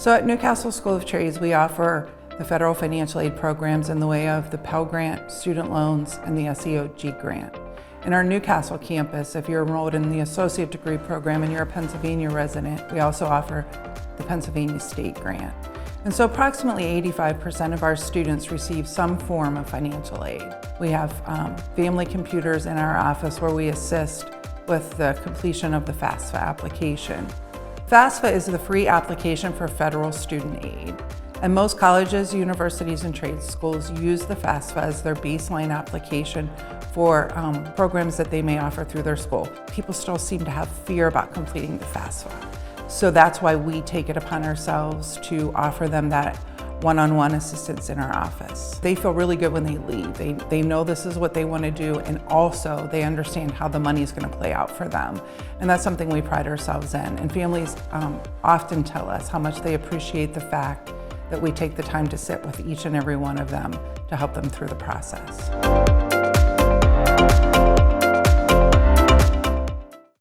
So at Newcastle School of Trades, we offer the federal financial aid programs in the way of the Pell Grant, student loans, and the SEOG grant. In our Newcastle campus, if you're enrolled in the associate degree program and you're a Pennsylvania resident, we also offer the Pennsylvania State Grant. And so approximately 85% of our students receive some form of financial aid. We have family computers in our office where we assist with the completion of the FAFSA application. FAFSA is the free application for federal student aid. And most colleges, universities, and trade schools use the FAFSA as their baseline application for programs that they may offer through their school. People still seem to have fear about completing the FAFSA. So that's why we take it upon ourselves to offer them that one-on-one assistance in our office. They feel really good when they leave. They know this is what they want to do, and also they understand how the money is going to play out for them. And that's something we pride ourselves in. And families often tell us how much they appreciate the fact that we take the time to sit with each and every one of them to help them through the process.